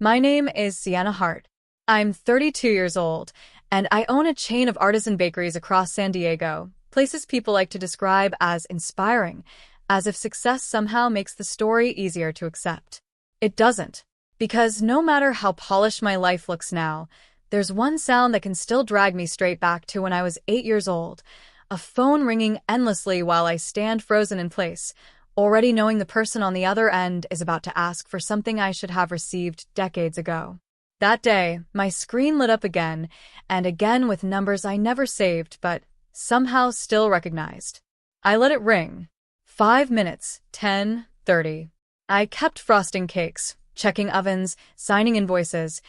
My name is Sienna Hart. I'm 32 years old, and I own a chain of artisan bakeries across San Diego, places people like to describe as inspiring, as if success somehow makes the story easier to accept. It doesn't, because no matter how polished my life looks now, there's one sound that can still drag me straight back to when I was 8 years old, a phone ringing endlessly while I stand frozen in place, already knowing the person on the other end is about to ask for something I should have received decades ago. That day, my screen lit up again, and again with numbers I never saved but somehow still recognized. I let it ring. 5 minutes, 10, 30. I kept frosting cakes, checking ovens, signing invoices,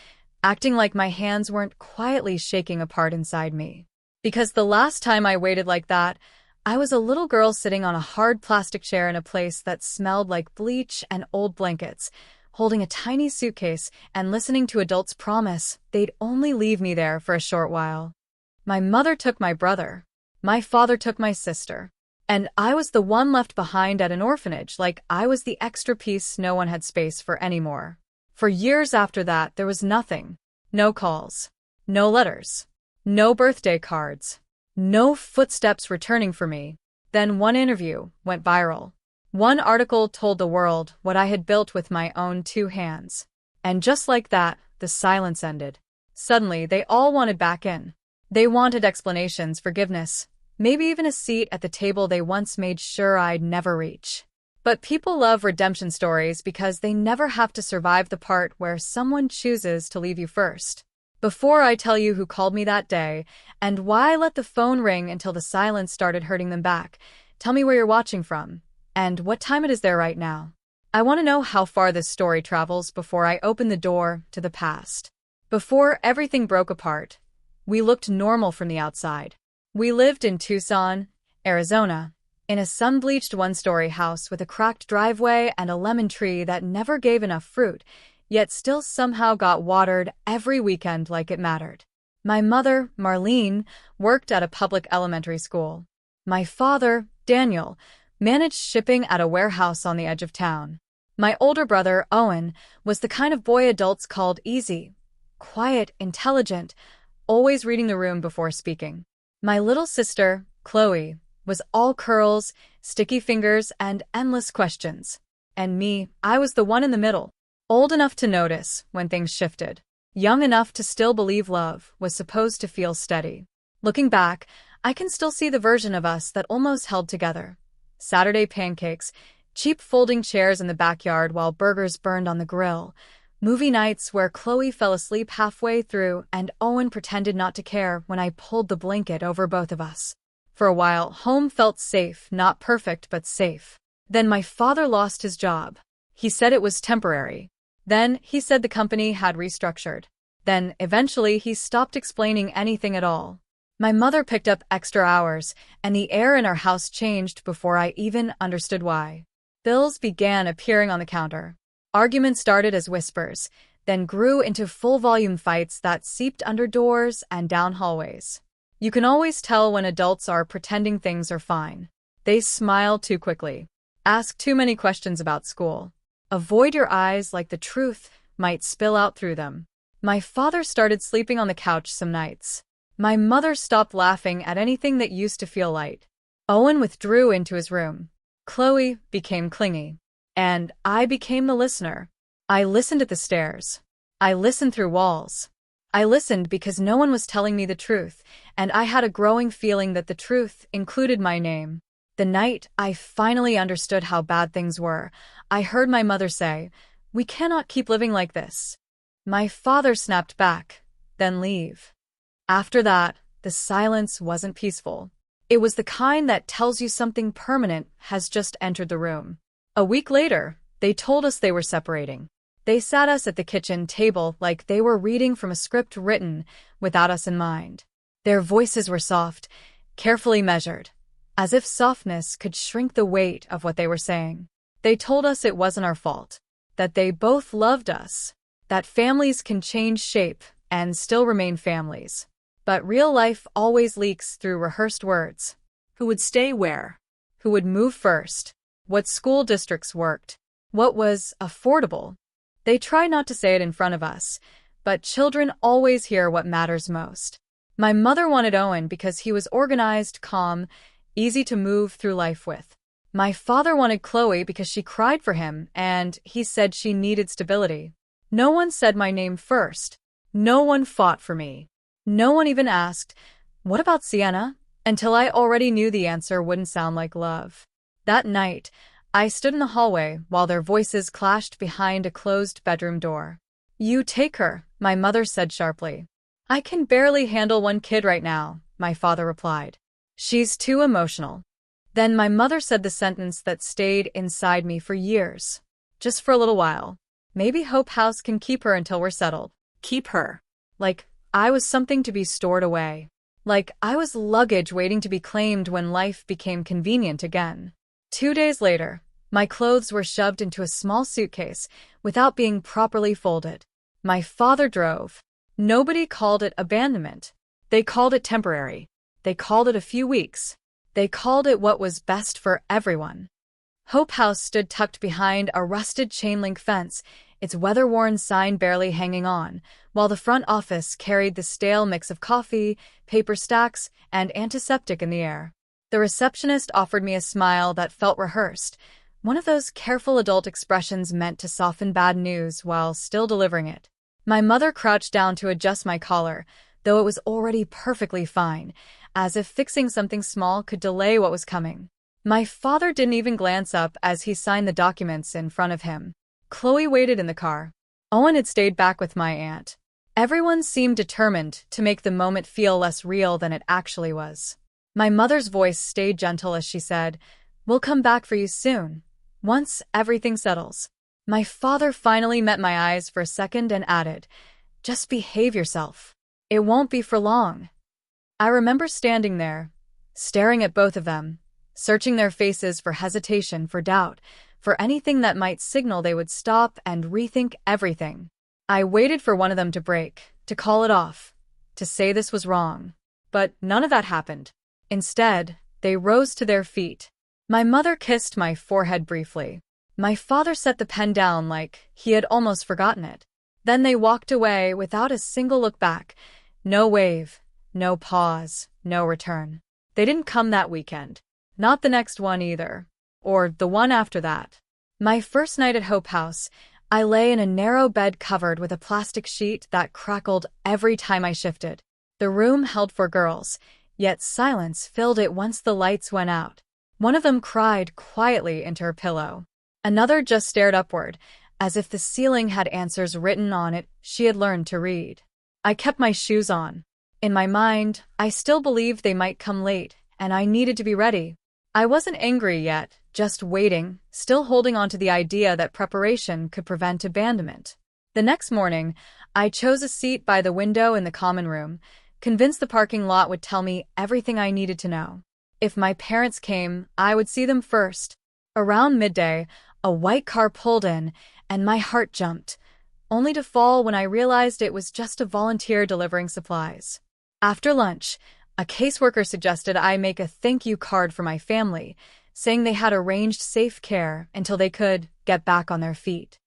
acting like my hands weren't quietly shaking apart inside me. Because the last time I waited like that, I was a little girl sitting on a hard plastic chair in a place that smelled like bleach and old blankets, holding a tiny suitcase and listening to adults promise they'd only leave me there for a short while. My mother took my brother. My father took my sister. And I was the one left behind at an orphanage, like I was the extra piece no one had space for anymore. For years after that, there was nothing. No calls. No letters. No birthday cards. No footsteps returning for me. Then one interview went viral. One article told the world what I had built with my own 2 hands. And just like that, the silence ended. Suddenly, they all wanted back in. They wanted explanations, forgiveness, maybe even a seat at the table they once made sure I'd never reach. But people love redemption stories because they never have to survive the part where someone chooses to leave you first. Before I tell you who called me that day, and why I let the phone ring until the silence started hurting them back, tell me where you're watching from, and what time it is there right now. I want to know how far this story travels before I open the door to the past. Before everything broke apart, we looked normal from the outside. We lived in Tucson, Arizona, in a sun-bleached one-story house with a cracked driveway and a lemon tree that never gave enough fruit, yet still somehow got watered every weekend like it mattered. My mother, Marlene, worked at a public elementary school. My father, Daniel, managed shipping at a warehouse on the edge of town. My older brother, Owen, was the kind of boy adults called easy, quiet, intelligent, always reading the room before speaking. My little sister, Chloe, was all curls, sticky fingers, and endless questions. And me, I was the one in the middle. Old enough to notice when things shifted. Young enough to still believe love was supposed to feel steady. Looking back, I can still see the version of us that almost held together. Saturday pancakes, cheap folding chairs in the backyard while burgers burned on the grill, movie nights where Chloe fell asleep halfway through and Owen pretended not to care when I pulled the blanket over both of us. For a while, home felt safe, not perfect, but safe. Then my father lost his job. He said it was temporary. Then he said the company had restructured. Then, eventually, he stopped explaining anything at all. My mother picked up extra hours, and the air in our house changed before I even understood why. Bills began appearing on the counter. Arguments started as whispers, then grew into full-volume fights that seeped under doors and down hallways. You can always tell when adults are pretending things are fine. They smile too quickly, ask too many questions about school, avoid your eyes like the truth might spill out through them. My father started sleeping on the couch some nights. My mother stopped laughing at anything that used to feel light. Owen withdrew into his room. Chloe became clingy. And I became the listener. I listened at the stairs. I listened through walls. I listened because no one was telling me the truth, and I had a growing feeling that the truth included my name. The night I finally understood how bad things were, I heard my mother say, "We cannot keep living like this." My father snapped back, "Then leave." After that, the silence wasn't peaceful. It was the kind that tells you something permanent has just entered the room. A week later, they told us they were separating. They sat us at the kitchen table like they were reading from a script written without us in mind. Their voices were soft, carefully measured, as if softness could shrink the weight of what they were saying. They told us it wasn't our fault, that they both loved us, that families can change shape and still remain families. But real life always leaks through rehearsed words. Who would stay where? Who would move first? What school districts worked? What was affordable? They try not to say it in front of us, but children always hear what matters most. My mother wanted Owen because he was organized, calm, easy to move through life with. My father wanted Chloe because she cried for him, and he said she needed stability. No one said my name first. No one fought for me. No one even asked, "What about Sienna?" until I already knew the answer wouldn't sound like love. That night, I stood in the hallway while their voices clashed behind a closed bedroom door. "You take her," my mother said sharply. "I can barely handle one kid right now," my father replied. "She's too emotional." Then my mother said the sentence that stayed inside me for years. "Just for a little while. Maybe Hope House can keep her until we're settled." Keep her. Like I was something to be stored away. Like I was luggage waiting to be claimed when life became convenient again. 2 days later, my clothes were shoved into a small suitcase without being properly folded. My father drove. Nobody called it abandonment. They called it temporary. They called it a few weeks. They called it what was best for everyone. Hope House stood tucked behind a rusted chain-link fence, its weather-worn sign barely hanging on, while the front office carried the stale mix of coffee, paper stacks, and antiseptic in the air. The receptionist offered me a smile that felt rehearsed, one of those careful adult expressions meant to soften bad news while still delivering it. My mother crouched down to adjust my collar, though it was already perfectly fine, as if fixing something small could delay what was coming. My father didn't even glance up as he signed the documents in front of him. Chloe waited in the car. Owen had stayed back with my aunt. Everyone seemed determined to make the moment feel less real than it actually was. My mother's voice stayed gentle as she said, "We'll come back for you soon, once everything settles." My father finally met my eyes for a second and added, "Just behave yourself. It won't be for long." I remember standing there, staring at both of them, searching their faces for hesitation, for doubt, for anything that might signal they would stop and rethink everything. I waited for one of them to break, to call it off, to say this was wrong. But none of that happened. Instead, they rose to their feet. My mother kissed my forehead briefly. My father set the pen down like he had almost forgotten it. Then they walked away without a single look back. No wave, no pause, no return. They didn't come that weekend. Not the next one either. Or the one after that. My first night at Hope House, I lay in a narrow bed covered with a plastic sheet that crackled every time I shifted. The room held 4 girls, yet silence filled it once the lights went out. One of them cried quietly into her pillow. Another just stared upward, as if the ceiling had answers written on it she had learned to read. I kept my shoes on. In my mind, I still believed they might come late, and I needed to be ready. I wasn't angry yet, just waiting, still holding on to the idea that preparation could prevent abandonment. The next morning, I chose a seat by the window in the common room, convinced the parking lot would tell me everything I needed to know. If my parents came, I would see them first. Around midday, a white car pulled in, and my heart jumped, only to fall when I realized it was just a volunteer delivering supplies. After lunch, a caseworker suggested I make a thank you card for my family, saying they had arranged safe care until they could get back on their feet.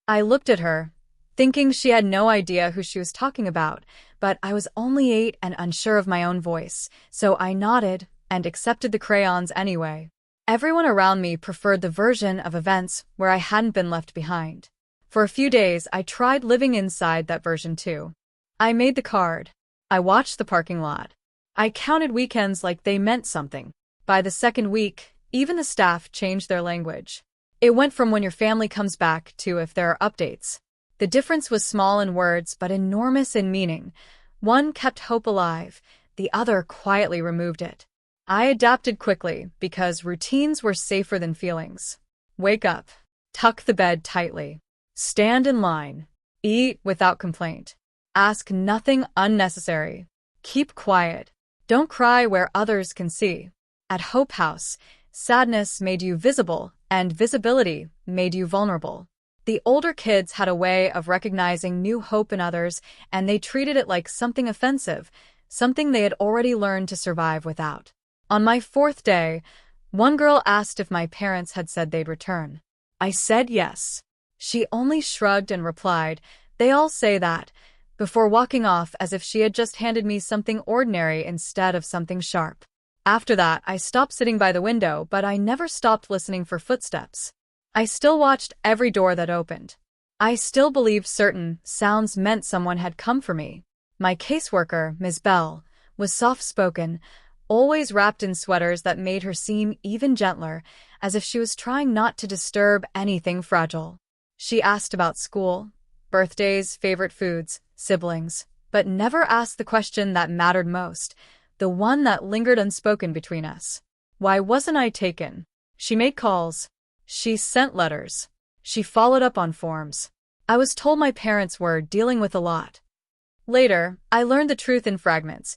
I looked at her, thinking she had no idea who she was talking about, but I was only 8 and unsure of my own voice, so I nodded and accepted the crayons anyway. Everyone around me preferred the version of events where I hadn't been left behind. For a few days, I tried living inside that version too. I made the card. I watched the parking lot. I counted weekends like they meant something. By the second week, even the staff changed their language. It went from "when your family comes back" to "if there are updates." The difference was small in words but enormous in meaning. One kept hope alive, the other quietly removed it. I adapted quickly because routines were safer than feelings. Wake up. Tuck the bed tightly. Stand in line. Eat without complaint. Ask nothing unnecessary. Keep quiet. Don't cry where others can see. At Hope House, sadness made you visible, and visibility made you vulnerable. The older kids had a way of recognizing new hope in others, and they treated it like something offensive, something they had already learned to survive without. On my 4th day, one girl asked if my parents had said they'd return. I said yes. She only shrugged and replied, "They all say that," before walking off as if she had just handed me something ordinary instead of something sharp. After that, I stopped sitting by the window, but I never stopped listening for footsteps. I still watched every door that opened. I still believed certain sounds meant someone had come for me. My caseworker, Ms. Bell, was soft-spoken, always wrapped in sweaters that made her seem even gentler, as if she was trying not to disturb anything fragile. She asked about school, birthdays, favorite foods, siblings, but never asked the question that mattered most, the one that lingered unspoken between us. Why wasn't I taken? She made calls. She sent letters. She followed up on forms. I was told my parents were dealing with a lot. Later, I learned the truth in fragments.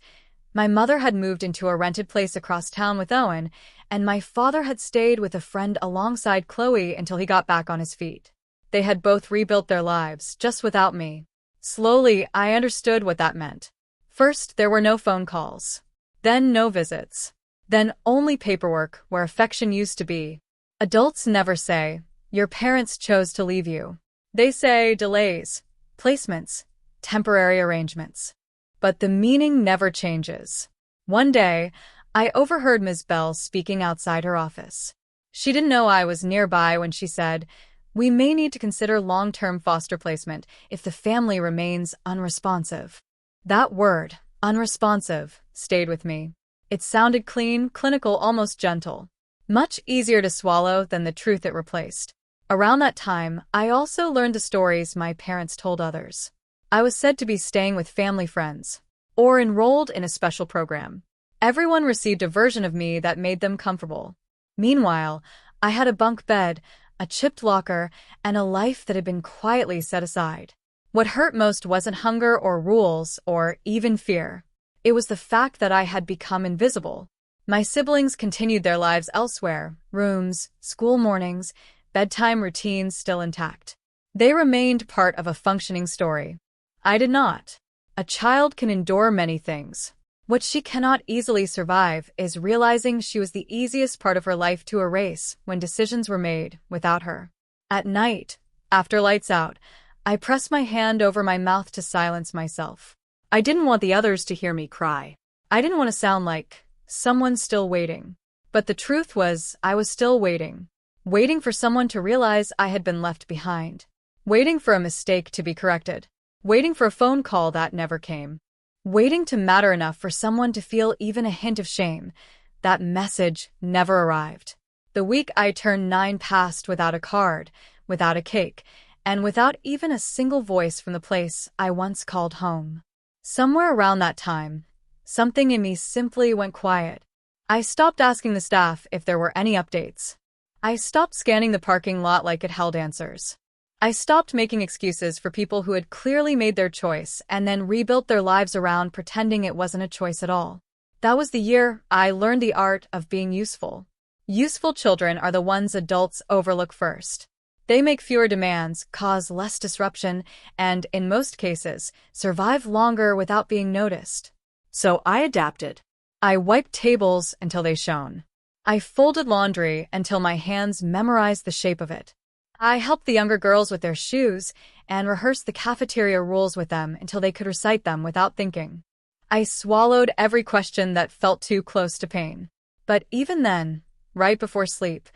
My mother had moved into a rented place across town with Owen, and my father had stayed with a friend alongside Chloe until he got back on his feet. They had both rebuilt their lives, just without me. Slowly, I understood what that meant. First, there were no phone calls. Then no visits. Then only paperwork where affection used to be. Adults never say, "Your parents chose to leave you." They say delays, placements, temporary arrangements. But the meaning never changes. One day, I overheard Ms. Bell speaking outside her office. She didn't know I was nearby when she said, "We may need to consider long-term foster placement if the family remains unresponsive." That word, unresponsive, stayed with me. It sounded clean, clinical, almost gentle. Much easier to swallow than the truth it replaced. Around that time, I also learned the stories my parents told others. I was said to be staying with family friends, or enrolled in a special program. Everyone received a version of me that made them comfortable. Meanwhile, I had a bunk bed, a chipped locker, and a life that had been quietly set aside. What hurt most wasn't hunger or rules or even fear. It was the fact that I had become invisible. My siblings continued their lives elsewhere, rooms, school mornings, bedtime routines still intact. They remained part of a functioning story. I did not. A child can endure many things. What she cannot easily survive is realizing she was the easiest part of her life to erase when decisions were made without her. At night, after lights out, I pressed my hand over my mouth to silence myself. I didn't want the others to hear me cry. I didn't want to sound like someone still waiting. But the truth was, I was still waiting. Waiting for someone to realize I had been left behind. Waiting for a mistake to be corrected. Waiting for a phone call that never came. Waiting to matter enough for someone to feel even a hint of shame. That message never arrived. The week I turned 9 passed without a card, without a cake, and without even a single voice from the place I once called home. Somewhere around that time, something in me simply went quiet. I stopped asking the staff if there were any updates. I stopped scanning the parking lot like it held answers. I stopped making excuses for people who had clearly made their choice and then rebuilt their lives around pretending it wasn't a choice at all. That was the year I learned the art of being useful. Useful children are the ones adults overlook first. They make fewer demands, cause less disruption, and, in most cases, survive longer without being noticed. So I adapted. I wiped tables until they shone. I folded laundry until my hands memorized the shape of it. I helped the younger girls with their shoes and rehearsed the cafeteria rules with them until they could recite them without thinking. I swallowed every question that felt too close to pain. But even then, right before sleep,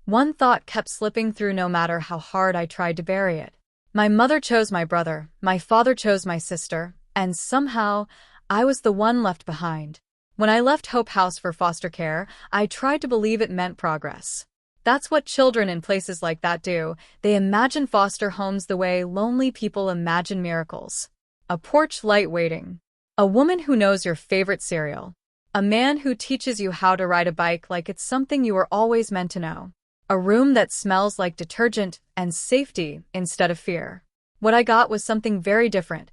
one thought kept slipping through no matter how hard I tried to bury it. My mother chose my brother, my father chose my sister, and somehow, I was the one left behind. When I left Hope House for foster care, I tried to believe it meant progress. That's what children in places like that do. They imagine foster homes the way lonely people imagine miracles. A porch light waiting. A woman who knows your favorite cereal. A man who teaches you how to ride a bike like it's something you were always meant to know. A room that smells like detergent and safety instead of fear. What I got was something very different.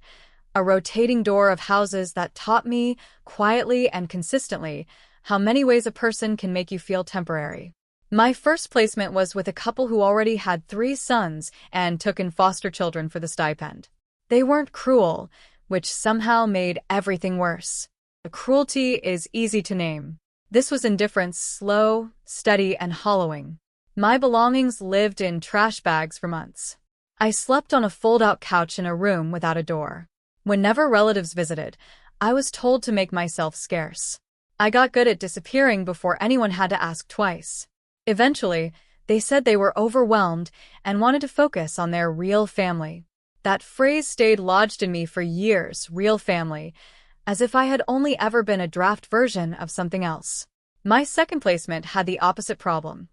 A rotating door of houses that taught me, quietly and consistently, how many ways a person can make you feel temporary. My first placement was with a couple who already had 3 sons and took in foster children for the stipend. They weren't cruel, which somehow made everything worse. The cruelty is easy to name. This was indifference, slow, steady, and hollowing. My belongings lived in trash bags for months. I slept on a fold-out couch in a room without a door. Whenever relatives visited, I was told to make myself scarce. I got good at disappearing before anyone had to ask twice. Eventually, they said they were overwhelmed and wanted to focus on their real family. That phrase stayed lodged in me for years, real family, as if I had only ever been a draft version of something else. My second placement had the opposite problem.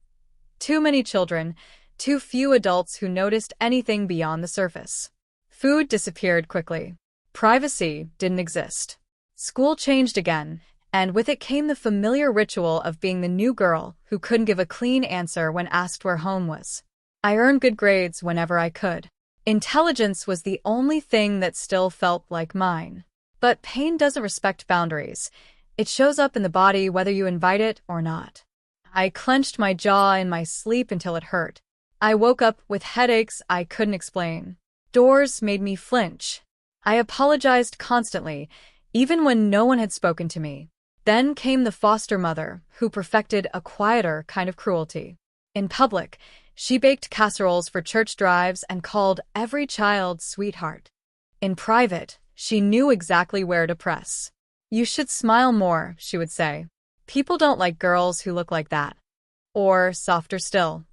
Too many children, too few adults who noticed anything beyond the surface. Food disappeared quickly. Privacy didn't exist. School changed again, and with it came the familiar ritual of being the new girl who couldn't give a clean answer when asked where home was. I earned good grades whenever I could. Intelligence was the only thing that still felt like mine. But pain doesn't respect boundaries. It shows up in the body whether you invite it or not. I clenched my jaw in my sleep until it hurt. I woke up with headaches I couldn't explain. Doors made me flinch. I apologized constantly, even when no one had spoken to me. Then came the foster mother, who perfected a quieter kind of cruelty. In public, she baked casseroles for church drives and called every child sweetheart. In private, she knew exactly where to press. "You should smile more," she would say. "People don't like girls who look like that." Or, softer still,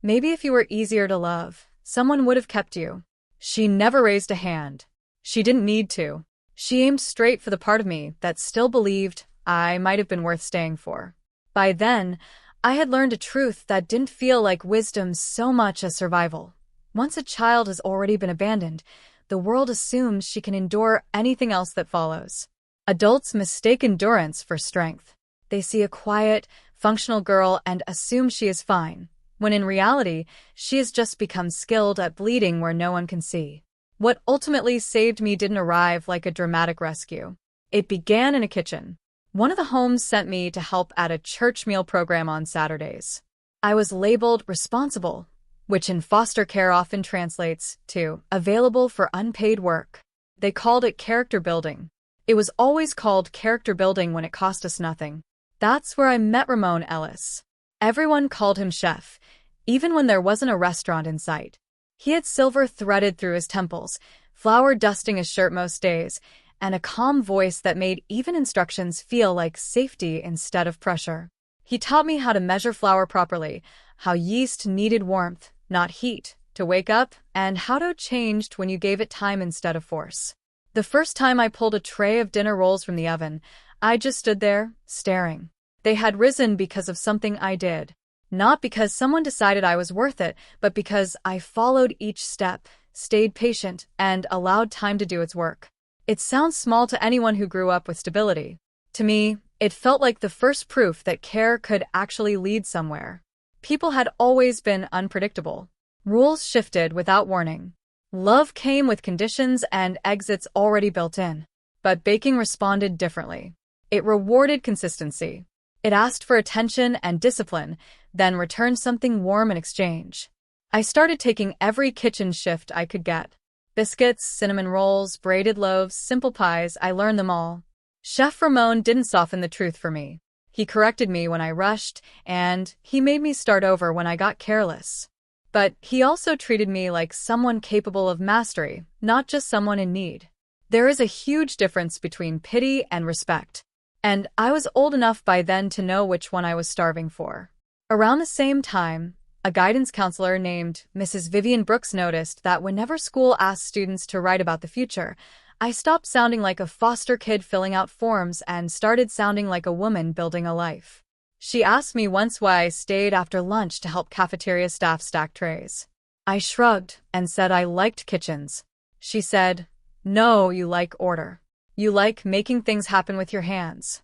"Maybe if you were easier to love, someone would have kept you." She never raised a hand. She didn't need to. She aimed straight for the part of me that still believed I might have been worth staying for. By then, I had learned a truth that didn't feel like wisdom so much as survival. Once a child has already been abandoned, the world assumes she can endure anything else that follows. Adults mistake endurance for strength. They see a quiet, functional girl and assume she is fine, when in reality, she has just become skilled at bleeding where no one can see. What ultimately saved me didn't arrive like a dramatic rescue. It began in a kitchen. One of the homes sent me to help at a church meal program on Saturdays. I was labeled responsible, which in foster care often translates to available for unpaid work. They called it character building. It was always called character building when it cost us nothing. That's where I met Ramon Ellis. Everyone called him Chef, even when there wasn't a restaurant in sight. He had silver threaded through his temples, flour dusting his shirt most days, and a calm voice that made even instructions feel like safety instead of pressure. He taught me how to measure flour properly, how yeast needed warmth, not heat, to wake up, and how dough changed when you gave it time instead of force. The first time I pulled a tray of dinner rolls from the oven, I just stood there, staring. They had risen because of something I did. Not because someone decided I was worth it, but because I followed each step, stayed patient, and allowed time to do its work. It sounds small to anyone who grew up with stability. To me, it felt like the first proof that care could actually lead somewhere. People had always been unpredictable. Rules shifted without warning. Love came with conditions and exits already built in. But baking responded differently. It rewarded consistency. It asked for attention and discipline, then returned something warm in exchange. I started taking every kitchen shift I could get. Biscuits, cinnamon rolls, braided loaves, simple pies, I learned them all. Chef Ramon didn't soften the truth for me. He corrected me when I rushed, and he made me start over when I got careless. But he also treated me like someone capable of mastery, not just someone in need. There is a huge difference between pity and respect. And I was old enough by then to know which one I was starving for. Around the same time, a guidance counselor named Mrs. Vivian Brooks noticed that whenever school asked students to write about the future, I stopped sounding like a foster kid filling out forms and started sounding like a woman building a life. She asked me once why I stayed after lunch to help cafeteria staff stack trays. I shrugged and said I liked kitchens. She said, "No, you like order. You like making things happen with your hands."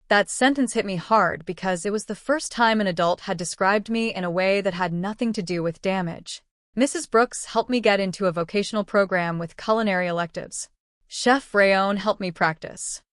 That sentence hit me hard because it was the first time an adult had described me in a way that had nothing to do with damage. Mrs. Brooks helped me get into a vocational program with culinary electives. Chef Rayon helped me practice.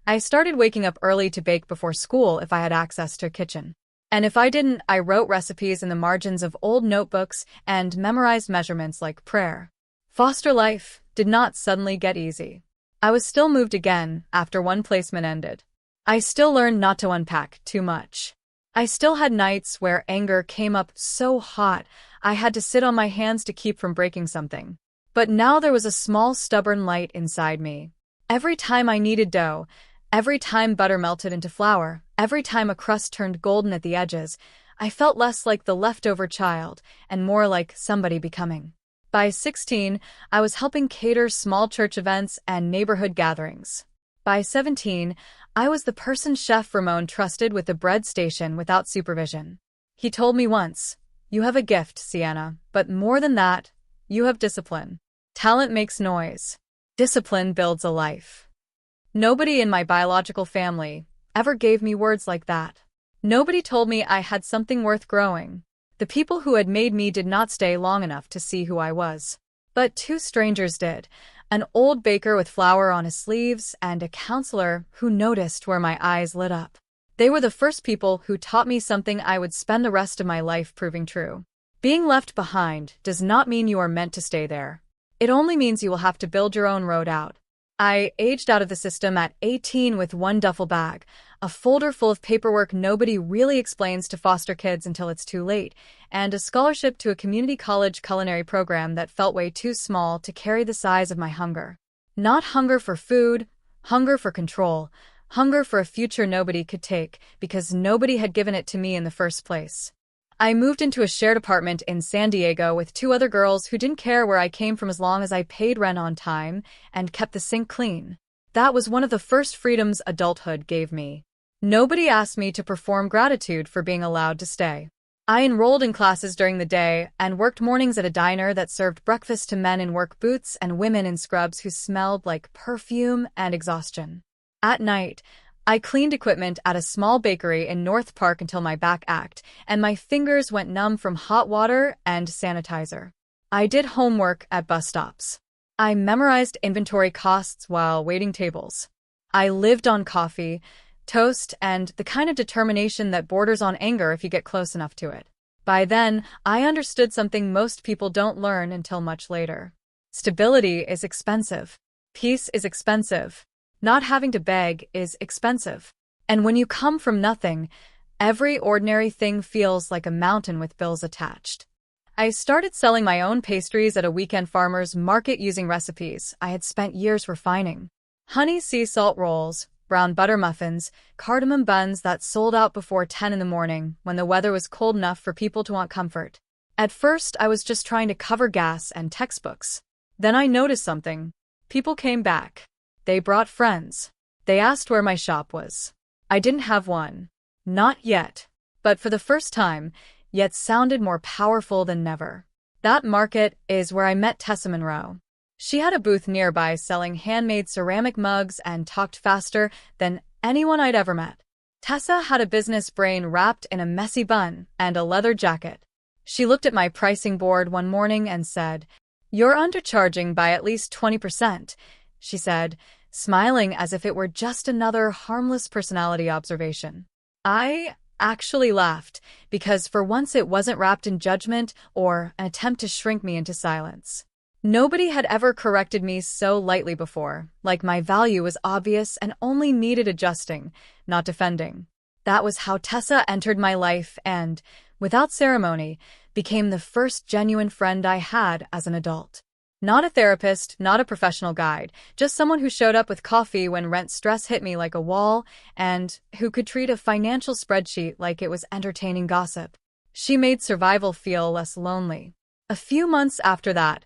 I started waking up early to bake before school if I had access to a kitchen. And if I didn't, I wrote recipes in the margins of old notebooks and memorized measurements like prayer. Foster life did not suddenly get easy. I was still moved again after one placement ended. I still learned not to unpack too much. I still had nights where anger came up so hot I had to sit on my hands to keep from breaking something. But now there was a small stubborn light inside me. Every time I kneaded dough, every time butter melted into flour, every time a crust turned golden at the edges, I felt less like the leftover child and more like somebody becoming. By 16, I was helping cater small church events and neighborhood gatherings. By 17, I was the person Chef Ramon trusted with the bread station without supervision. He told me once, "You have a gift, Sienna, but more than that, you have discipline. Talent makes noise. Discipline builds a life." Nobody in my biological family ever gave me words like that. Nobody told me I had something worth growing. The people who had made me did not stay long enough to see who I was. But two strangers did, an old baker with flour on his sleeves and a counselor who noticed where my eyes lit up. They were the first people who taught me something I would spend the rest of my life proving true. Being left behind does not mean you are meant to stay there. It only means you will have to build your own road out. I aged out of the system at 18 with one duffel bag, a folder full of paperwork nobody really explains to foster kids until it's too late, and a scholarship to a community college culinary program that felt way too small to carry the size of my hunger. Not hunger for food, hunger for control, hunger for a future nobody could take because nobody had given it to me in the first place. I moved into a shared apartment in San Diego with two other girls who didn't care where I came from as long as I paid rent on time and kept the sink clean. That was one of the first freedoms adulthood gave me. Nobody asked me to perform gratitude for being allowed to stay. I enrolled in classes during the day and worked mornings at a diner that served breakfast to men in work boots and women in scrubs who smelled like perfume and exhaustion. At night, I cleaned equipment at a small bakery in North Park until my back ached, and my fingers went numb from hot water and sanitizer. I did homework at bus stops. I memorized inventory costs while waiting tables. I lived on coffee, toast, and the kind of determination that borders on anger if you get close enough to it. By then, I understood something most people don't learn until much later. Stability is expensive. Peace is expensive. Not having to beg is expensive. And when you come from nothing, every ordinary thing feels like a mountain with bills attached. I started selling my own pastries at a weekend farmer's market using recipes I had spent years refining. Honey sea salt rolls, brown butter muffins, cardamom buns that sold out before 10 in the morning when the weather was cold enough for people to want comfort. At first, I was just trying to cover gas and textbooks. Then I noticed something. People came back. They brought friends. They asked where my shop was. I didn't have one. Not yet. But for the first time, yet sounded more powerful than never. That market is where I met Tessa Monroe. She had a booth nearby selling handmade ceramic mugs and talked faster than anyone I'd ever met. Tessa had a business brain wrapped in a messy bun and a leather jacket. She looked at my pricing board one morning and said, "You're undercharging by at least 20%. She said, smiling as if it were just another harmless personality observation. I actually laughed, because for once it wasn't wrapped in judgment or an attempt to shrink me into silence. Nobody had ever corrected me so lightly before, like my value was obvious and only needed adjusting, not defending. That was how Tessa entered my life and, without ceremony, became the first genuine friend I had as an adult. Not a therapist, not a professional guide, just someone who showed up with coffee when rent stress hit me like a wall, and who could treat a financial spreadsheet like it was entertaining gossip. She made survival feel less lonely. A few months after that,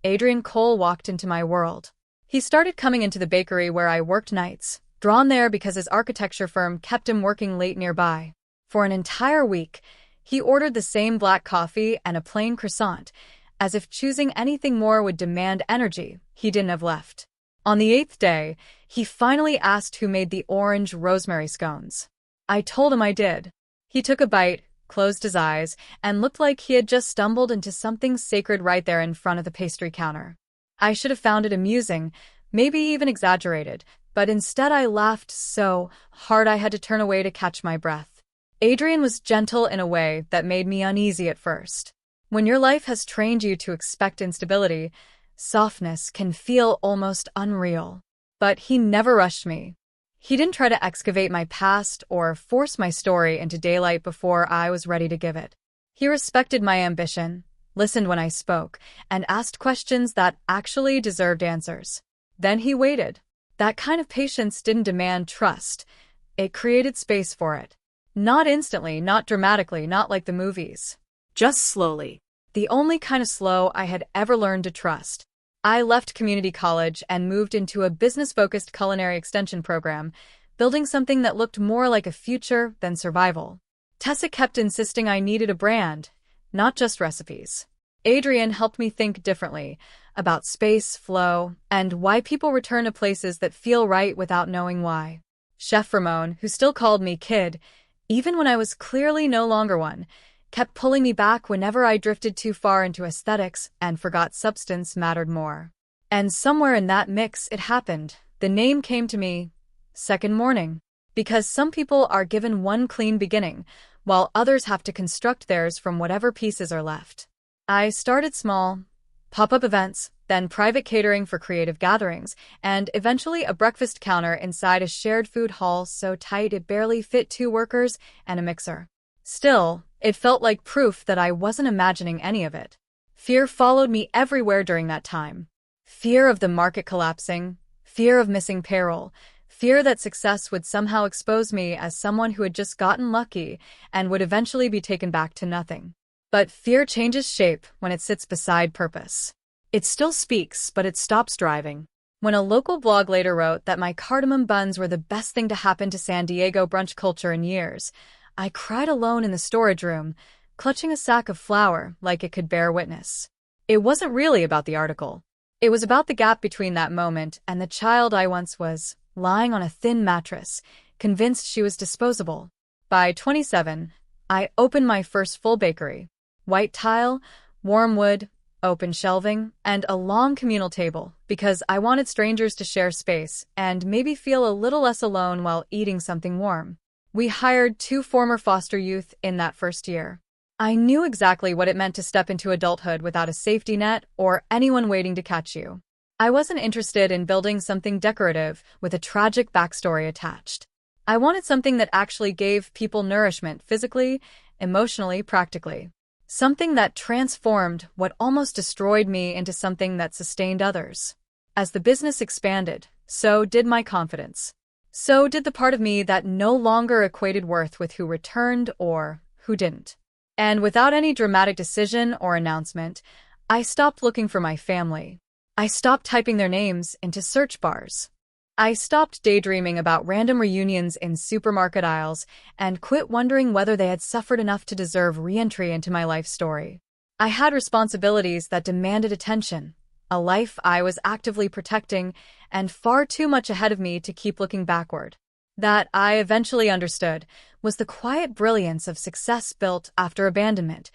Adrian Cole walked into my world. He started coming into the bakery where I worked nights, drawn there because his architecture firm kept him working late nearby. For an entire week, he ordered the same black coffee and a plain croissant, as if choosing anything more would demand energy he didn't have left. On the 8th day, he finally asked who made the orange rosemary scones. I told him I did. He took a bite, closed his eyes, and looked like he had just stumbled into something sacred right there in front of the pastry counter. I should have found it amusing, maybe even exaggerated, but instead I laughed so hard I had to turn away to catch my breath. Adrian was gentle in a way that made me uneasy at first. When your life has trained you to expect instability, softness can feel almost unreal. But he never rushed me. He didn't try to excavate my past or force my story into daylight before I was ready to give it. He respected my ambition, listened when I spoke, and asked questions that actually deserved answers. Then he waited. That kind of patience didn't demand trust. It created space for it. Not instantly, not dramatically, not like the movies. Just slowly. The only kind of slow I had ever learned to trust. I left community college and moved into a business-focused culinary extension program, building something that looked more like a future than survival. Tessa kept insisting I needed a brand, not just recipes. Adrian helped me think differently about space, flow, and why people return to places that feel right without knowing why. Chef Ramon, who still called me kid, even when I was clearly no longer one, kept pulling me back whenever I drifted too far into aesthetics and forgot substance mattered more. And somewhere in that mix it happened. The name came to me second morning. Because some people are given one clean beginning, while others have to construct theirs from whatever pieces are left. I started small, pop-up events, then private catering for creative gatherings, and eventually a breakfast counter inside a shared food hall so tight it barely fit 2 workers and a mixer. Still, it felt like proof that I wasn't imagining any of it. Fear followed me everywhere during that time. Fear of the market collapsing, fear of missing payroll, fear that success would somehow expose me as someone who had just gotten lucky and would eventually be taken back to nothing. But fear changes shape when it sits beside purpose. It still speaks, but it stops driving. When a local blog later wrote that my cardamom buns were the best thing to happen to San Diego brunch culture in years, I cried alone in the storage room, clutching a sack of flour like it could bear witness. It wasn't really about the article. It was about the gap between that moment and the child I once was, lying on a thin mattress, convinced she was disposable. By 27, I opened my first full bakery. White tile, warm wood, open shelving, and a long communal table, because I wanted strangers to share space and maybe feel a little less alone while eating something warm. We hired 2 former foster youth in that first year. I knew exactly what it meant to step into adulthood without a safety net or anyone waiting to catch you. I wasn't interested in building something decorative with a tragic backstory attached. I wanted something that actually gave people nourishment physically, emotionally, practically. Something that transformed what almost destroyed me into something that sustained others. As the business expanded, so did my confidence. So did the part of me that no longer equated worth with who returned or who didn't. And without any dramatic decision or announcement, I stopped looking for my family. I stopped typing their names into search bars. I stopped daydreaming about random reunions in supermarket aisles and quit wondering whether they had suffered enough to deserve re-entry into my life story. I had responsibilities that demanded attention, a life I was actively protecting, and far too much ahead of me to keep looking backward. That, I eventually understood, was the quiet brilliance of success built after abandonment.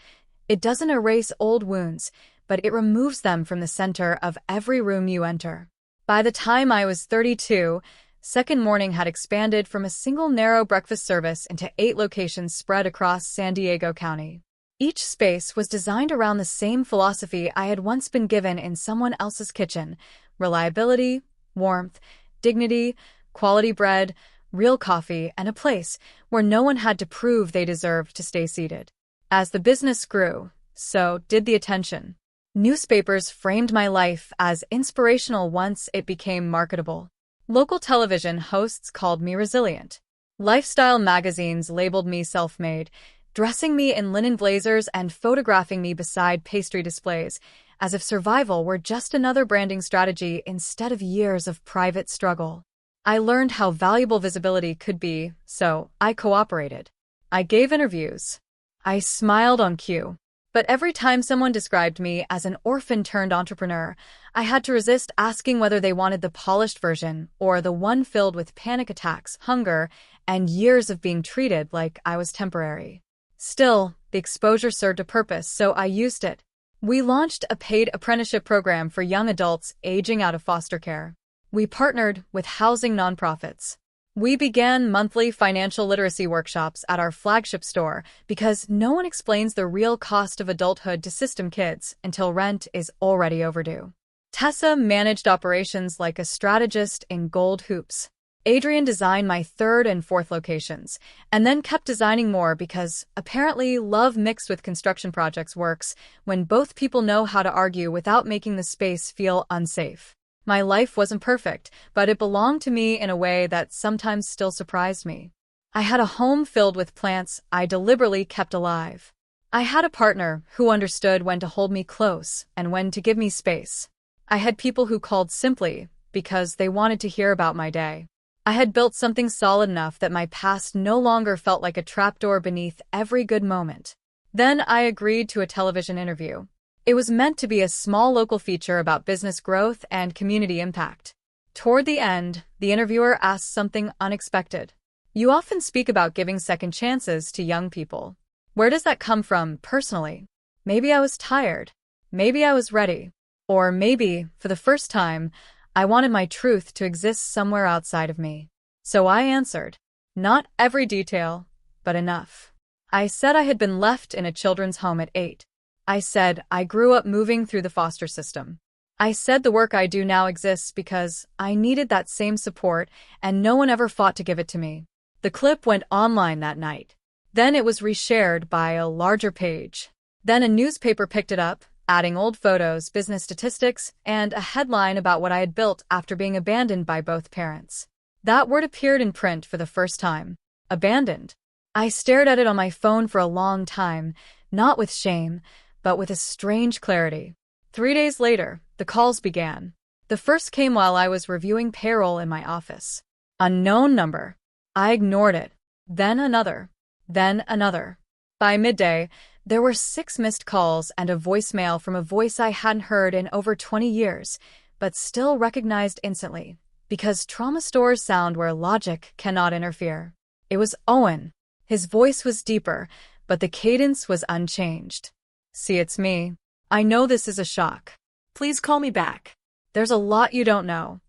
It doesn't erase old wounds, but it removes them from the center of every room you enter. By the time I was 32, Second Morning had expanded from a single narrow breakfast service into 8 locations spread across San Diego County. Each space was designed around the same philosophy I had once been given in someone else's kitchen: reliability, warmth, dignity, quality bread, real coffee, and a place where no one had to prove they deserved to stay seated. As the business grew, so did the attention. Newspapers framed my life as inspirational once it became marketable. Local television hosts called me resilient. Lifestyle magazines labeled me self-made, dressing me in linen blazers and photographing me beside pastry displays, as if survival were just another branding strategy instead of years of private struggle. I learned how valuable visibility could be, so I cooperated. I gave interviews. I smiled on cue. But every time someone described me as an orphan-turned-entrepreneur, I had to resist asking whether they wanted the polished version or the one filled with panic attacks, hunger, and years of being treated like I was temporary. Still, the exposure served a purpose, so I used it. We launched a paid apprenticeship program for young adults aging out of foster care. We partnered with housing nonprofits. We began monthly financial literacy workshops at our flagship store because no one explains the real cost of adulthood to system kids until rent is already overdue. Tessa managed operations like a strategist in gold hoops. Adrian designed my third and fourth locations, and then kept designing more because, apparently, love mixed with construction projects works when both people know how to argue without making the space feel unsafe. My life wasn't perfect, but it belonged to me in a way that sometimes still surprised me. I had a home filled with plants I deliberately kept alive. I had a partner who understood when to hold me close and when to give me space. I had people who called simply because they wanted to hear about my day. I had built something solid enough that my past no longer felt like a trapdoor beneath every good moment. Then I agreed to a television interview. It was meant to be a small local feature about business growth and community impact. Toward the end, the interviewer asked something unexpected. "You often speak about giving second chances to young people. Where does that come from personally?" Maybe I was tired. Maybe I was ready. Or maybe, for the first time, I wanted my truth to exist somewhere outside of me. So I answered. Not every detail, but enough. I said I had been left in a children's home at 8. I said I grew up moving through the foster system. I said the work I do now exists because I needed that same support and no one ever fought to give it to me. The clip went online that night. Then it was reshared by a larger page. Then a newspaper picked it up, adding old photos, business statistics, and a headline about what I had built after being abandoned by both parents. That word appeared in print for the first time. Abandoned. I stared at it on my phone for a long time, not with shame, but with a strange clarity. 3 days later, the calls began. The first came while I was reviewing payroll in my office. Unknown number. I ignored it. Then another. Then another. By midday, there were 6 missed calls and a voicemail from a voice I hadn't heard in over 20 years, but still recognized instantly, because trauma stores sound where logic cannot interfere. It was Owen. His voice was deeper, but the cadence was unchanged. "See, it's me. I know this is a shock. Please call me back. There's a lot you don't know."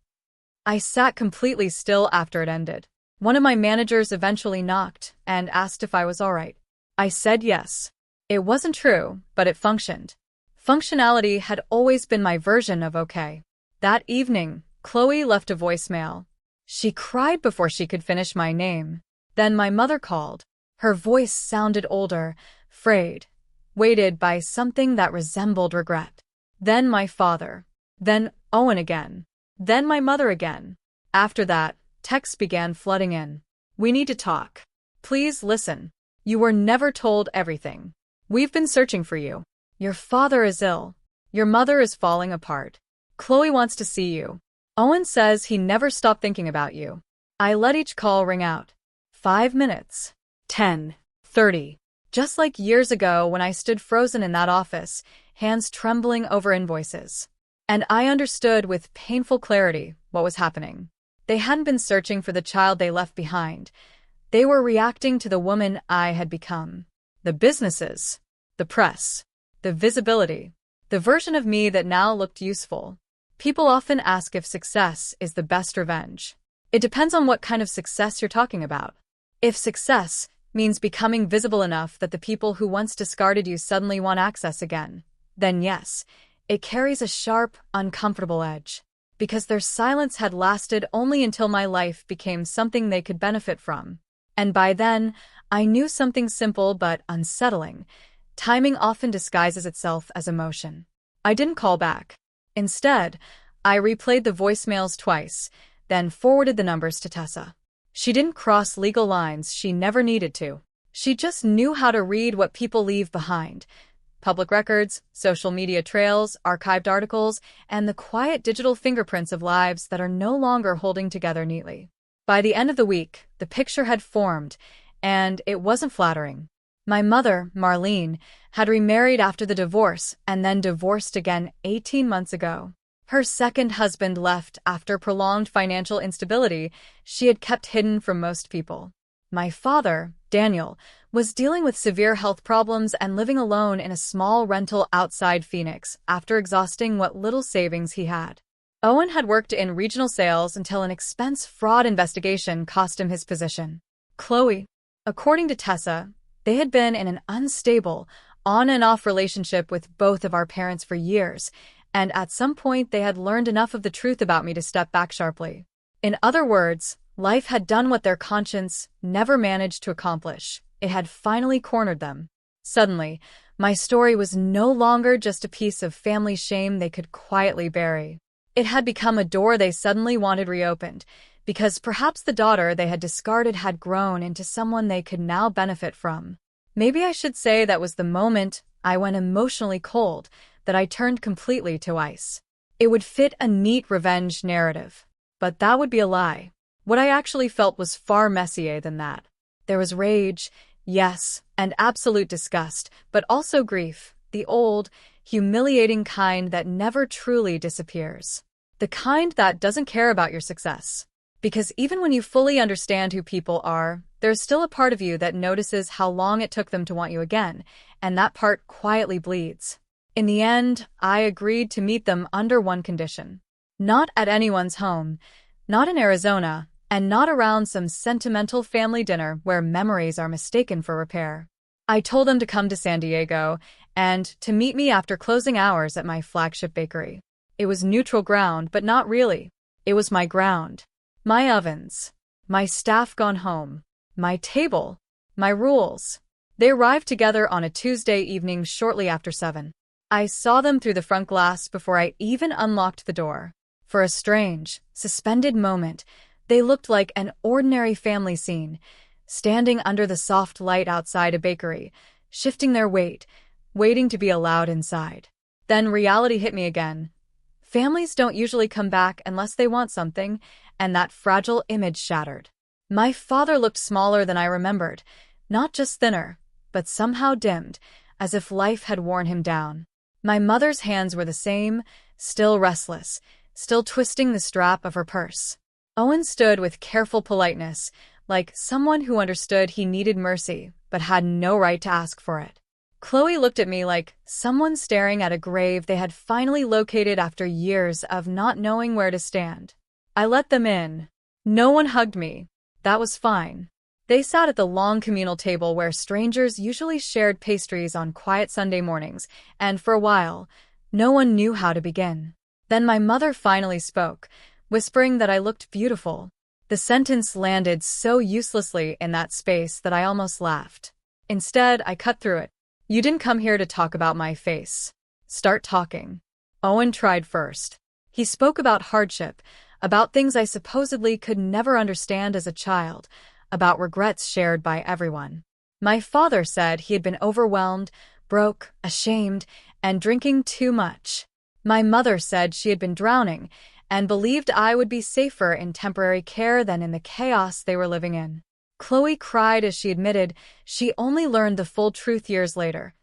I sat completely still after it ended. One of my managers eventually knocked and asked if I was all right. I said yes. It wasn't true, but it functioned. Functionality had always been my version of okay. That evening, Chloe left a voicemail. She cried before she could finish my name. Then my mother called. Her voice sounded older, frayed, weighted by something that resembled regret. Then my father. Then Owen again. Then my mother again. After that, texts began flooding in. "We need to talk. Please listen. You were never told everything. We've been searching for you. Your father is ill. Your mother is falling apart. Chloe wants to see you. Owen says he never stopped thinking about you." I let each call ring out. 5 minutes. 10. 30. Just like years ago when I stood frozen in that office, hands trembling over invoices. And I understood with painful clarity what was happening. They hadn't been searching for the child they left behind. They were reacting to the woman I had become. The businesses, the press, the visibility, the version of me that now looked useful. People often ask if success is the best revenge. It depends on what kind of success you're talking about. If success means becoming visible enough that the people who once discarded you suddenly want access again, then yes, it carries a sharp, uncomfortable edge. Because their silence had lasted only until my life became something they could benefit from. And by then, I knew something simple but unsettling. Timing often disguises itself as emotion. I didn't call back. Instead, I replayed the voicemails twice, then forwarded the numbers to Tessa. She didn't cross legal lines she never needed to. She just knew how to read what people leave behind. Public records, social media trails, archived articles, and the quiet digital fingerprints of lives that are no longer holding together neatly. By the end of the week, the picture had formed, and it wasn't flattering. My mother, Marlene, had remarried after the divorce and then divorced again 18 months ago. Her second husband left after prolonged financial instability she had kept hidden from most people. My father, Daniel, was dealing with severe health problems and living alone in a small rental outside Phoenix after exhausting what little savings he had. Owen had worked in regional sales until an expense fraud investigation cost him his position. Chloe. According to Tessa, they had been in an unstable, on-and-off relationship with both of our parents for years, and at some point they had learned enough of the truth about me to step back sharply. In other words, Life had done what their conscience never managed to accomplish. It had finally cornered them. Suddenly, my story was no longer just a piece of family shame they could quietly bury. It had become a door they suddenly wanted reopened, because perhaps the daughter they had discarded had grown into someone they could now benefit from. Maybe I should say that was the moment I went emotionally cold, that I turned completely to ice. It would fit a neat revenge narrative. But that would be a lie. What I actually felt was far messier than that. There was rage, yes, and absolute disgust, but also grief, the old, humiliating kind that never truly disappears. The kind that doesn't care about your success. Because even when you fully understand who people are, there's still a part of you that notices how long it took them to want you again, and that part quietly bleeds. In the end, I agreed to meet them under one condition. Not at anyone's home, not in Arizona, and not around some sentimental family dinner where memories are mistaken for repair. I told them to come to San Diego and to meet me after closing hours at my flagship bakery. It was neutral ground, but not really. It was my ground. My ovens. My staff gone home. My table. My rules. They arrived together on a Tuesday evening shortly after 7. I saw them through the front glass before I even unlocked the door. For a strange, suspended moment, they looked like an ordinary family scene, standing under the soft light outside a bakery, shifting their weight, waiting to be allowed inside. Then reality hit me again. Families don't usually come back unless they want something, and that fragile image shattered. My father looked smaller than I remembered, not just thinner, but somehow dimmed, as if life had worn him down. My mother's hands were the same, still restless, still twisting the strap of her purse. Owen stood with careful politeness, like someone who understood he needed mercy, but had no right to ask for it. Chloe looked at me like someone staring at a grave they had finally located after years of not knowing where to stand. I let them in. No one hugged me. That was fine. They sat at the long communal table where strangers usually shared pastries on quiet Sunday mornings, and for a while, no one knew how to begin. Then my mother finally spoke, whispering that I looked beautiful. The sentence landed so uselessly in that space that I almost laughed. Instead, I cut through it. You didn't come here to talk about my face. Start talking. Owen tried first. He spoke about hardship, about things I supposedly could never understand as a child, about regrets shared by everyone. My father said he had been overwhelmed, broke, ashamed, and drinking too much. My mother said she had been drowning and believed I would be safer in temporary care than in the chaos they were living in. Chloe cried as she admitted she only learned the full truth years later.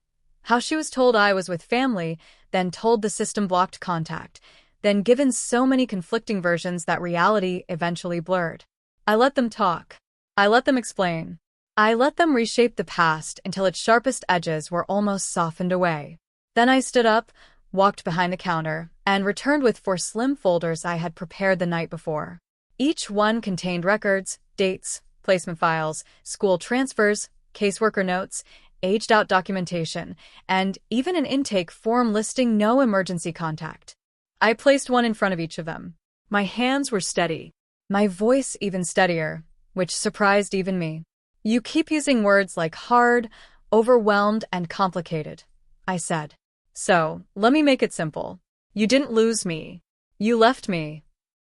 How she was told I was with family, then told the system blocked contact, then given so many conflicting versions that reality eventually blurred. I let them talk. I let them explain. I let them reshape the past until its sharpest edges were almost softened away. Then I stood up, walked behind the counter, and returned with 4 slim folders I had prepared the night before. Each one contained records, dates, placement files, school transfers, caseworker notes, aged-out documentation, and even an intake form listing no emergency contact. I placed one in front of each of them. My hands were steady, my voice even steadier, which surprised even me. You keep using words like hard, overwhelmed, and complicated, I said. So, let me make it simple. You didn't lose me. You left me.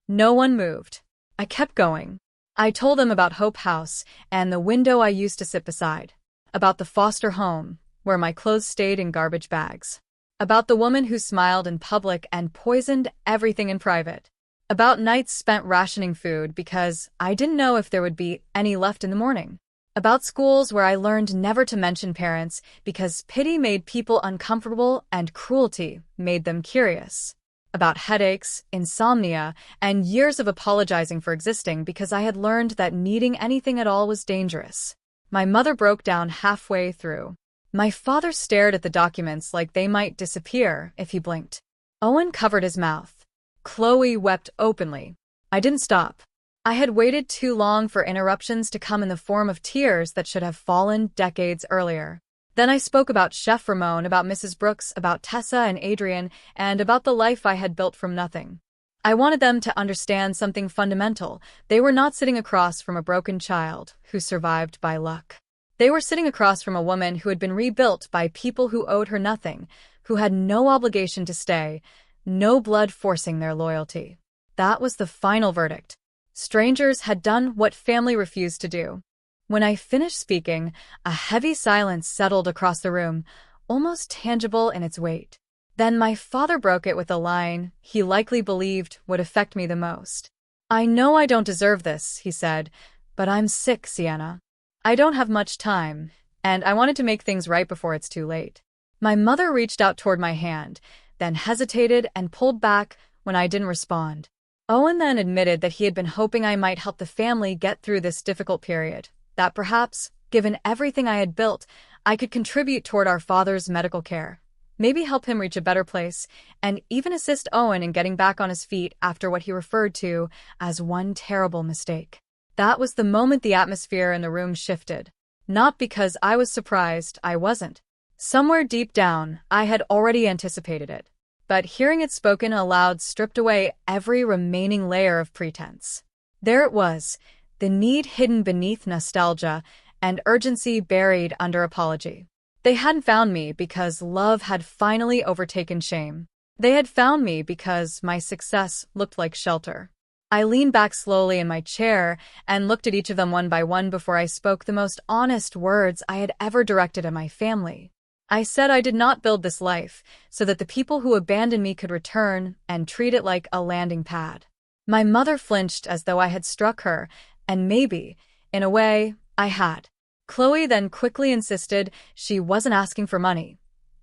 No one moved. I kept going. I told them about Hope House and the window I used to sit beside. About the foster home, where my clothes stayed in garbage bags. About the woman who smiled in public and poisoned everything in private. About nights spent rationing food because I didn't know if there would be any left in the morning. About schools where I learned never to mention parents because pity made people uncomfortable and cruelty made them curious. About headaches, insomnia, and years of apologizing for existing because I had learned that needing anything at all was dangerous. My mother broke down halfway through. My father stared at the documents like they might disappear if he blinked. Owen covered his mouth. Chloe wept openly. I didn't stop. I had waited too long for interruptions to come in the form of tears that should have fallen decades earlier. Then I spoke about Chef Ramon, about Mrs. Brooks, about Tessa and Adrian, and about the life I had built from nothing. I wanted them to understand something fundamental. They were not sitting across from a broken child who survived by luck. They were sitting across from a woman who had been rebuilt by people who owed her nothing, who had no obligation to stay, no blood forcing their loyalty. That was the final verdict. Strangers had done what family refused to do. When I finished speaking, a heavy silence settled across the room, almost tangible in its weight. Then my father broke it with a line he likely believed would affect me the most. "I know I don't deserve this," he said, "but I'm sick, Sienna. I don't have much time, and I wanted to make things right before it's too late." My mother reached out toward my hand, then hesitated and pulled back when I didn't respond. Owen then admitted that he had been hoping I might help the family get through this difficult period, that perhaps, given everything I had built, I could contribute toward our father's medical care, maybe help him reach a better place, and even assist Owen in getting back on his feet after what he referred to as one terrible mistake. That was the moment the atmosphere in the room shifted. Not because I was surprised, I wasn't. Somewhere deep down, I had already anticipated it. But hearing it spoken aloud stripped away every remaining layer of pretense. There it was, the need hidden beneath nostalgia and urgency buried under apology. They hadn't found me because love had finally overtaken shame. They had found me because my success looked like shelter. I leaned back slowly in my chair and looked at each of them one by one before I spoke the most honest words I had ever directed at my family. I said I did not build this life so that the people who abandoned me could return and treat it like a landing pad. My mother flinched as though I had struck her, and maybe, in a way, I had. Chloe then quickly insisted she wasn't asking for money,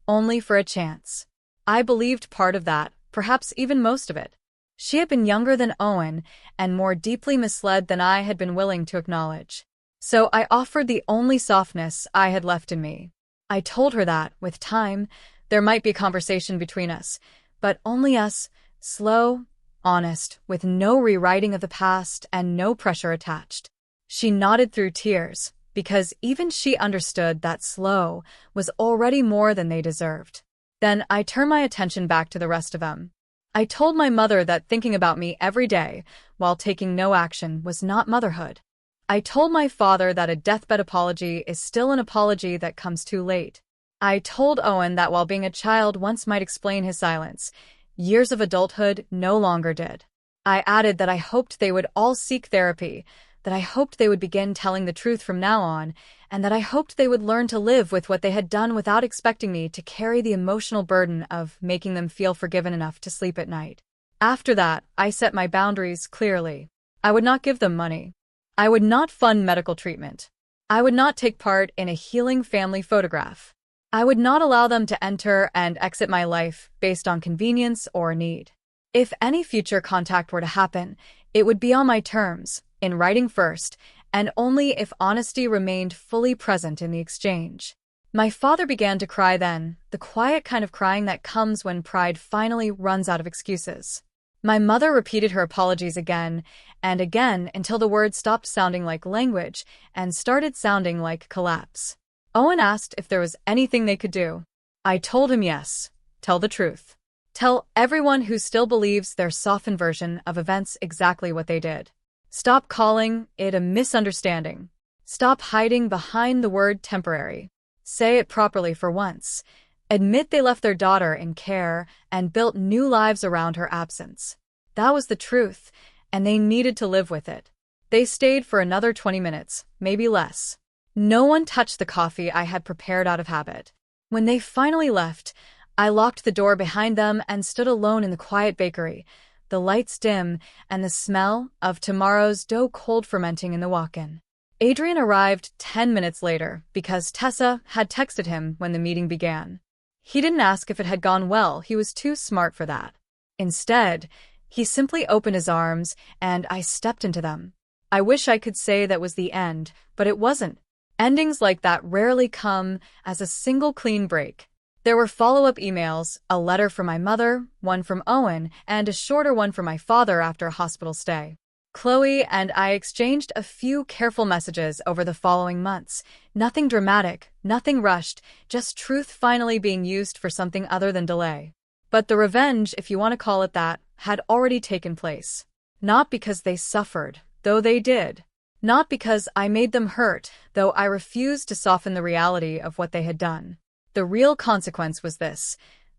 only for a chance. I believed part of that, perhaps even most of it. She had been younger than Owen and more deeply misled than I had been willing to acknowledge. So I offered the only softness I had left in me. I told her that, with time, there might be conversation between us, but only us, slow, honest, with no rewriting of the past and no pressure attached. She nodded through tears, because even she understood that slow was already more than they deserved. Then I turned my attention back to the rest of them. I told my mother that thinking about me every day, while taking no action, was not motherhood. I told my father that a deathbed apology is still an apology that comes too late. I told Owen that while being a child once might explain his silence, years of adulthood no longer did. I added that I hoped they would all seek therapy, that I hoped they would begin telling the truth from now on, and that I hoped they would learn to live with what they had done without expecting me to carry the emotional burden of making them feel forgiven enough to sleep at night. After that, I set my boundaries clearly. I would not give them money. I would not fund medical treatment. I would not take part in a healing family photograph. I would not allow them to enter and exit my life based on convenience or need. If any future contact were to happen, it would be on my terms, in writing first, and only if honesty remained fully present in the exchange. My father began to cry then, the quiet kind of crying that comes when pride finally runs out of excuses. My mother repeated her apologies again and again until the words stopped sounding like language and started sounding like collapse. Owen asked if there was anything they could do. I told him yes. Tell the truth. Tell everyone who still believes their softened version of events exactly what they did. Stop calling it a misunderstanding. Stop hiding behind the word temporary. Say it properly for once. Admit they left their daughter in care and built new lives around her absence. That was the truth, and they needed to live with it. They stayed for another 20 minutes, maybe less. No one touched the coffee I had prepared out of habit. When they finally left, I locked the door behind them and stood alone in the quiet bakery, the lights dim and the smell of tomorrow's dough cold fermenting in the walk-in. Adrian arrived 10 minutes later because Tessa had texted him when the meeting began. He didn't ask if it had gone well, he was too smart for that. Instead, he simply opened his arms and I stepped into them. I wish I could say that was the end, but it wasn't. Endings like that rarely come as a single clean break. There were follow-up emails, a letter from my mother, one from Owen, and a shorter one from my father after a hospital stay. Chloe and I exchanged a few careful messages over the following months. Nothing dramatic, nothing rushed, just truth finally being used for something other than delay. But the revenge, if you want to call it that, had already taken place. Not because they suffered, though they did. Not because I made them hurt, though I refused to soften the reality of what they had done. The real consequence was this.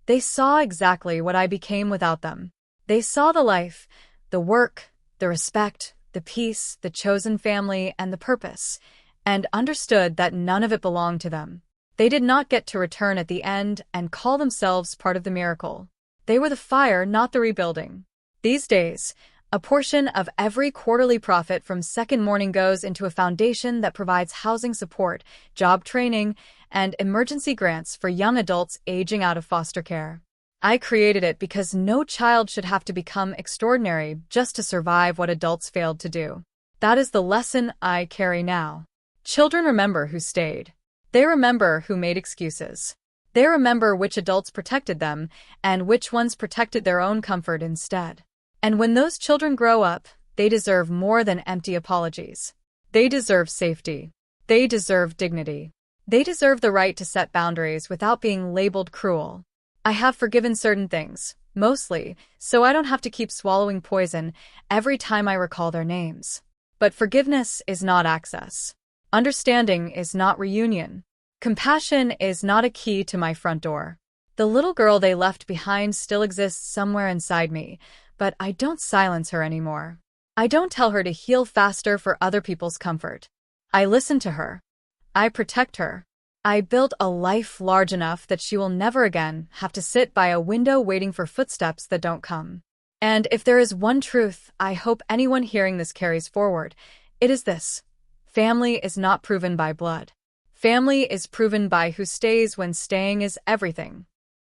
They saw exactly what I became without them. They saw the life, the work, the respect, the peace, the chosen family, and the purpose, and understood that none of it belonged to them. They did not get to return at the end and call themselves part of the miracle. They were the fire, not the rebuilding. These days, a portion of every quarterly profit from Second Morning goes into a foundation that provides housing support, job training, and emergency grants for young adults aging out of foster care. I created it because no child should have to become extraordinary just to survive what adults failed to do. That is the lesson I carry now. Children remember who stayed. They remember who made excuses. They remember which adults protected them and which ones protected their own comfort instead. And when those children grow up, they deserve more than empty apologies. They deserve safety. They deserve dignity. They deserve the right to set boundaries without being labeled cruel. I have forgiven certain things, mostly, so I don't have to keep swallowing poison every time I recall their names. But forgiveness is not access. Understanding is not reunion. Compassion is not a key to my front door. The little girl they left behind still exists somewhere inside me, but I don't silence her anymore. I don't tell her to heal faster for other people's comfort. I listen to her. I protect her. I build a life large enough that she will never again have to sit by a window waiting for footsteps that don't come. And if there is one truth I hope anyone hearing this carries forward, it is this. Family is not proven by blood. Family is proven by who stays when staying is everything.